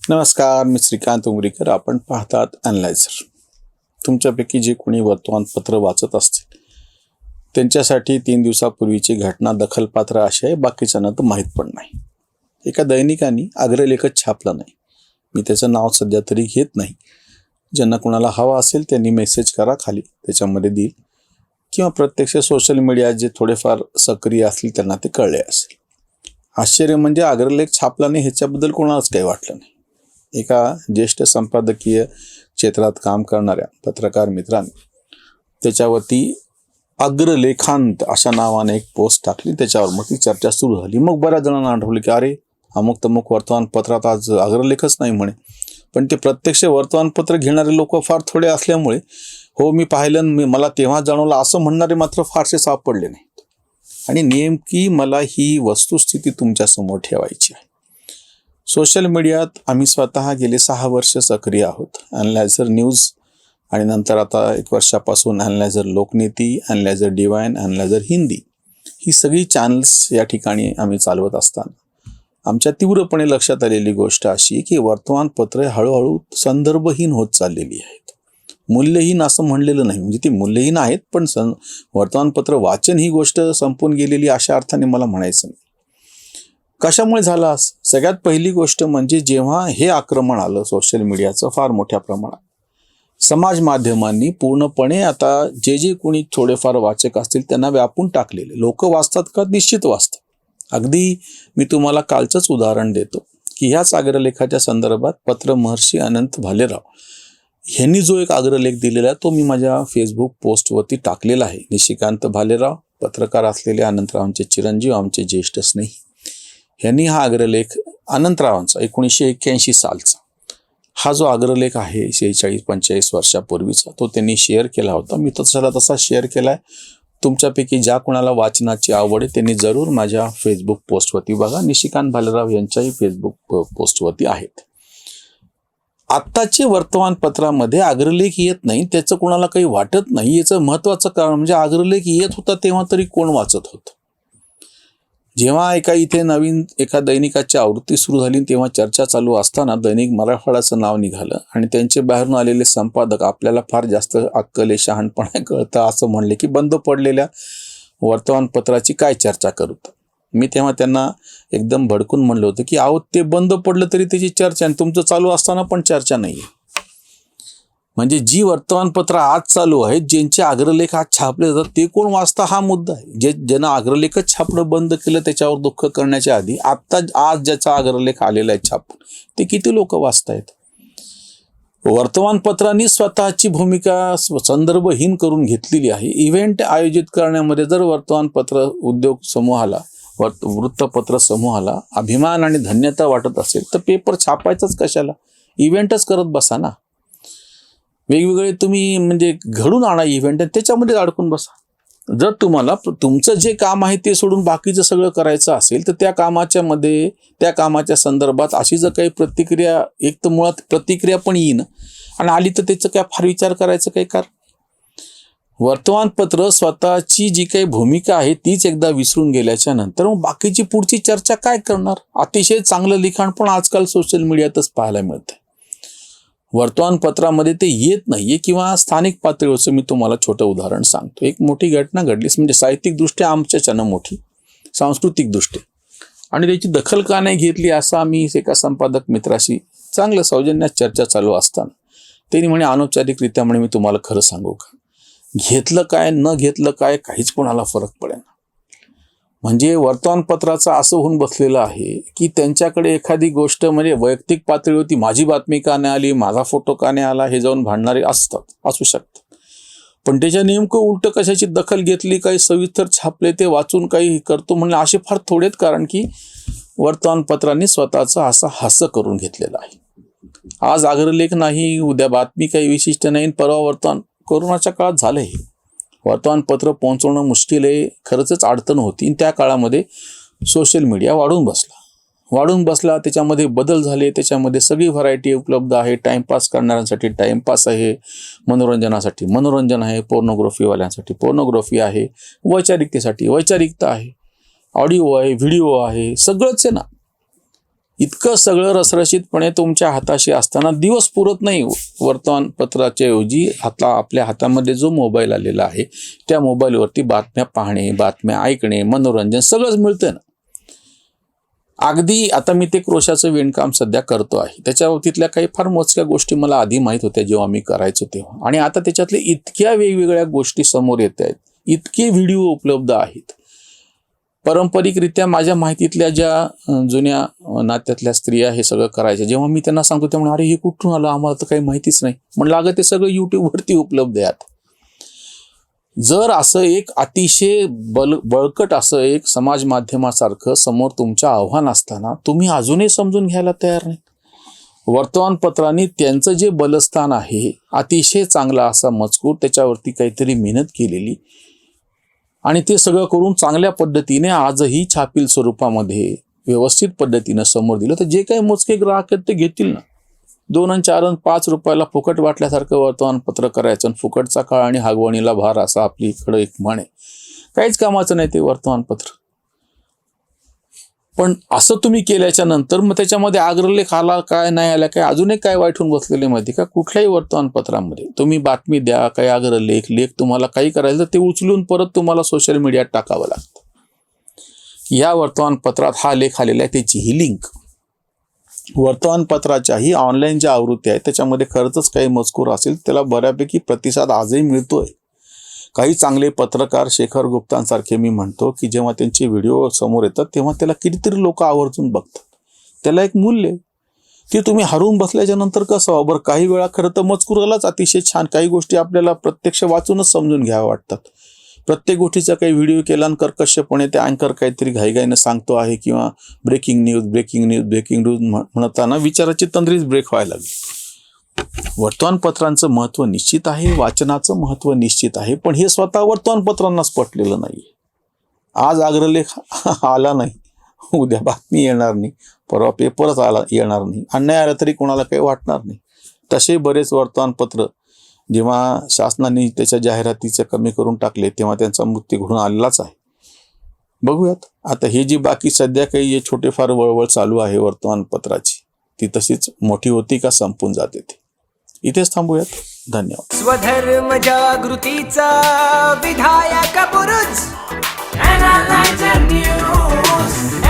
नमस्कार, मी श्रीकांत उमरीकर. आपण पाहतात ॲनालायझर. तुमच्यापैकी जे कोणी वर्तमानपत्र वाचत असतील त्यांच्यासाठी 3 दिवसापूर्वीची घटना दखलपात्र अशी आहे, बाकीच्यांना तर माहीत पण नाही. एका दैनिकाने अग्रलेखच छापला नाही. मी त्याचं नाव सध्या तरी घेत नाही. ज्यांना कोणाला हवा असेल त्यांनी मेसेज करा, खाली त्याच्यामध्ये देईल, किंवा प्रत्यक्ष सोशल मीडियात जे थोडेफार सक्रिय असतील त्यांना ते कळले असेल. आश्चर्य म्हणजे अग्रलेख छापला नाही ह्याच्याबद्दल कोणालाच काही वाटलं नाही. एका ज्येष्ठ संपादकीय क्षेत्रात काम करणाऱ्या पत्रकार मित्रांनी त्याच्यावरती अग्रलेखांत अशा नावाने एक पोस्ट टाकली. त्याच्यावर मग ती चर्चा सुरू झाली. मग बऱ्याच जणांना आठवलं की अरे, अमुक तमुक वर्तमानपत्रात आज अग्रलेखच नाही म्हणे. पण ते प्रत्यक्ष वर्तमानपत्र घेणारे लोक फार थोडे असल्यामुळे हो मी पाहिलं, मला तेव्हा जाणवलं असं म्हणणारे मात्र फारसे सापडले नाहीत. आणि नेमकी मला ही वस्तुस्थिती तुमच्यासमोर ठेवायची आहे. सोशल मीडियात आम्ही स्वतः गेले 6 वर्ष सक्रिय आहोत. ॲनालायझर न्यूज आणि नंतर आता 1 वर्षापासून analyser Lokniti, analyser Divine, analyser Hindi ही सगळी चॅनल्स या ठिकाणी आम्ही चालवत असताना आमच्या तीव्रपणे लक्षात आलेली गोष्ट अशी की वर्तमानपत्रे हळूहळू संदर्भहीन होत चाललेली आहेत. मूल्यहीन असं म्हणलेलं नाही, म्हणजे ती मूल्यहीन आहेत, पण वर्तमानपत्र वाचन ही गोष्ट संपून गेलेली अशा अर्थाने मला म्हणायचं नाही. कशामुळे झालं असं? सगळ्यात पहिली गोष्ट म्हणजे जेव्हा हे आक्रमण आलं सोशल मीडियाचं फार मोठ्या प्रमाणात, समाज माध्यमांनी पूर्णपणे आता जे कोणी थोडेफार वाचक असतील त्यांना व्यापून टाकलेले. लोक वाचतात का? निश्चित वाचतात. अगदी मी तुम्हाला कालचंच उदाहरण देतो की ह्याच अग्रलेखाच्या संदर्भात पत्र महर्षी अनंत भालेराव ह्यांनी जो एक अग्रलेख दिलेला आहे तो मी माझ्या फेसबुक पोस्टवरती टाकलेला आहे. निशिकांत भालेराव पत्रकार असलेले अनंतरावांचे चिरंजीव, आमचे ज्येष्ठ स्नेही, ह्यांनी हा अग्रलेख अनंतरावांचा 1981 सालचा हा जो अग्रलेख आहे 46-45 वर्षापूर्वीचा तो त्यांनी शेअर केला होता. मी तसा शेअर केला आहे. तुमच्यापैकी ज्या कोणाला वाचनाची आवड आहे त्यांनी जरूर माझ्या फेसबुक पोस्टवरती बघा. निशिकांत भालेराव यांच्याही फेसबुक पोस्टवरती आहेत. आत्ताचे वर्तमानपत्रामध्ये अग्रलेख येत नाही त्याचं कोणाला काही वाटत नाही. याचं महत्त्वाचं कारण म्हणजे अग्रलेख येत होता तेव्हा तरी कोण वाचत होतं? जेव्हा इथे नवीन एका दैनिकाची आवृत्ती सुरू झाली तेव्हा चर्चा चालू असताना दैनिक मराठवाड्याचं नाव निघालं आणि त्यांचे बाहेरून आलेले संपादक आपल्याला फार जास्त अक्कल शहाणपणा कळतं असं म्हणले की बंद पडलेल्या वर्तमानपत्राची काय चर्चा करू. मी तेव्हा त्यांना एकदम भडकून म्हणलं होतं की अहो ते बंद पडलं तरी त्याची चर्चा, आणि तुमचं चालू असताना पण चर्चा नाही आहे. म्हणजे जी वर्तमानपत्र आज चालू आहेत, ज्यांचे अग्रलेख आज छापले जातात ते कोण वाचता हा मुद्दा आहे. ज्यांना अग्रलेखच छापणं बंद केलं त्याच्यावर दुःख करण्याच्या आधी आज ज्याचा अग्रलेख आलेला आहे छापून ते किती लोक वाचतायत? वर्तमानपत्रांनी स्वतःची भूमिका संदर्भहीन करून घेतलेली आहे. इव्हेंट आयोजित करण्यामध्ये जर वर्तमानपत्र उद्योग समूहाला, वृत्तपत्र समूहाला अभिमान आणि धन्यता वाटत असेल तर पेपर छापायचाच कशाला? इव्हेंटच करत बसा ना. वेगवेगळे तुम्ही म्हणजे घडून आणा इव्हेंट आणि त्याच्यामध्ये अडकून बसा. जर तुम्हाला तुमचं जे काम आहे ते सोडून बाकीचं सगळं करायचं असेल तर त्या कामाच्या संदर्भात अशी जर काही प्रतिक्रिया, एक तर मुळात प्रतिक्रिया पण येईन आणि आली तर त्याचं काय फार विचार करायचं काही कारण? वर्तमानपत्र स्वतःची जी काही भूमिका आहे तीच एकदा विसरून गेल्याच्या नंतर मग बाकीची पुढची चर्चा काय करणार? अतिशय चांगलं लिखाण पण आजकाल सोशल मीडियातच पाहायला मिळतंय. वर्तमानपत्रामध्ये ते येत नाहीये किंवा स्थानिक पातळीवरचं मी तुम्हाला छोटं उदाहरण सांगतो. एक मोठी घटना घडलीच, म्हणजे साहित्यिकदृष्ट्या आमच्याच्यानं मोठी, सांस्कृतिकदृष्ट्या, आणि त्याची दखल का नाही घेतली असं आम्ही एका संपादक मित्राशी चांगलं सौजन्यात चर्चा चालू असताना त्यांनी म्हणे अनौपचारिकरित्या म्हणे मी तुम्हाला खरं सांगू का, घेतलं काय न घेतलं काय काहीच कोणाला फरक पडेना. म्हणजे वर्तमानपत्राचं असं होऊन बसलेलं आहे की त्यांच्याकडे एखादी गोष्ट म्हणजे वैयक्तिक पातळीवरती माझी बातमी का नाही आली, माझा फोटो का नाही आला हे जाऊन भांडणारे असू शकतात. पण त्याच्या नेमकं उलट कशाची दखल घेतली, काही सविस्तर छापले ते वाचून काही करतो म्हणले असे फार थोडेत. कारण की वर्तमानपत्रांनी स्वतःचं हास्य करून घेतलेलं आहे. आज अग्रलेख नाही, उद्या बातमी काही विशिष्ट नाही, परवा कोरोनाच्या काळात झालं हे. वर्तमानपत्र पोहोचवणं मुश्किल आहे, खरंच अडचण होती. त्या काळामध्ये सोशल मीडिया वाढून बसला, त्याच्यामध्ये बदल झाले, त्याच्यामध्ये सगळी व्हरायटी उपलब्ध आहे. टाइमपास करणाऱ्यांसाठी टाइमपास आहे, मनोरंजनासाठी मनोरंजन आहे, पोर्नोग्राफीवाल्यांसाठी पोर्नोग्राफी आहे, वैचारिकतेसाठी वैचारिकता आहे, ऑडिओ आहे, व्हिडिओ आहे, सगळंच आहे ना. इतकं सगळं रसरशीतपणे तुमच्या हाताशी असताना दिवस पुरत नाही. वर्तमानपत्राच्या ऐवजी आपल्या हातामध्ये जो मोबाईल आलेला आहे त्या मोबाईलवरती बातम्या पाहणे, बातम्या ऐकणे, मनोरंजन सगळंच मिळतं ना. अगदी आता मी ते क्रोशाचं विणकाम सध्या करतो आहे, त्याच्या बाबतीतल्या काही फार मोजक्या गोष्टी मला आधी माहीत होत्या जेव्हा मी करायचो तेव्हा, आणि आता त्याच्यातले इतक्या वेगवेगळ्या गोष्टी समोर येत आहेत, इतके व्हिडिओ उपलब्ध आहेत. पारंपरिकरित्या माझ्या माहितीतल्या ज्या जुन्या नात्यातल्या स्त्रिया हे सगळं करायच्या, जेव्हा मी त्यांना सांगतो त्यामुळे अरे हे कुठून आलं, आम्हाला तर काही माहितीच नाही. म्हणलं अगं ते सगळं यूट्यूबवरती उपलब्ध आहे. जर असं एक अतिशय बळकट असं एक समाज माध्यमासारखं समोर तुमचं आव्हान असताना तुम्ही अजूनही समजून घ्यायला तयार नाही. वर्तमानपत्रांनी त्यांचं जे बलस्थान आहे, अतिशय चांगला असा मजकूर, त्याच्यावरती काहीतरी मेहनत केलेली, आणि ते सगळं करून चांगल्या पद्धतीने आजही छापील स्वरूपामध्ये व्यवस्थित पद्धतीनं समोर दिलं तर जे काही मोजके ग्राहक आहेत ते घेतील ना. 2 आणि 4 आणि 5 रुपयाला फुकट वाटल्यासारखं वर्तमानपत्र करायचं, आणि फुकटचा काळ आणि हागवणीला भार असा आपली इकडं एक म्हण आहे. काहीच कामाचं नाही ते वर्तमानपत्र. पण असं तुम्ही केल्याच्या नंतर मग त्याच्यामध्ये अग्रलेख आला काय, नाही आला काय, अजून एक काय वाईट होऊन बसलेले माहिती का, कुठल्याही वर्तमानपत्रामध्ये तुम्ही बातमी द्या, काही अग्रलेख तुम्हाला काही करायचं तर ते उचलून परत तुम्हाला सोशल मीडियात टाकावं लागतं. या वर्तमानपत्रात हा लेख आलेला आहे, त्याची ही लिंक वर्तमानपत्राच्याही ऑनलाईन ज्या आवृत्ती आहेत त्याच्यामध्ये खरंच काही मजकूर असेल त्याला बऱ्यापैकी प्रतिसाद आजही मिळतोय. काही चांगले पत्रकार, शेखर गुप्तांसारखे मी म्हणतो की जेव्हा त्यांचे व्हिडिओ समोर येतात तेव्हा त्याला कितीतरी लोक आवर्जून बघतात. त्याला एक मूल्य ते तुम्ही हरवून बसल्याच्या नंतर कसं व्हावं. बरं, काही वेळा खरं तर मजकुरालाच अतिशय छान काही गोष्टी आपल्याला प्रत्यक्ष वाचूनच समजून घ्याव्या वाटतात. प्रत्येक गोष्टीचा काही व्हिडिओ केला आणि कर्कशपणे ते अँकर काहीतरी घाईघाईनं सांगतो आहे किंवा ब्रेकिंग न्यूज म्हणताना विचाराची तंद्रीच ब्रेक व्हायला लागली. वर्तमानपत्रांचं महत्त्व निश्चित आहे, वाचनाचं महत्त्व निश्चित आहे, पण हे स्वतः वर्तमानपत्रांनाच पटलेलं नाही. आज अग्रलेख आला नाही, उद्या बातमी येणार नाही, परवा पेपरच येणार नाही, अन्याय आला तरी कोणाला काही वाटणार नाही. तसे बरेच वर्तमानपत्र जेव्हा शासनाने त्याच्या जाहिरातीचं कमी करून टाकले तेव्हा त्यांचा मृत्यू घडून आलेलाच आहे. बघूयात आता हे जी बाकी सध्या काही हे छोटेफार वळवळ चालू आहे वर्तमानपत्राची, ती तशीच मोठी होती का संपून जाते ते. इथेच थांबूयात. धन्यवाद. स्वधर्म जागृतीचा विधायक बुरुज, Analyzer News.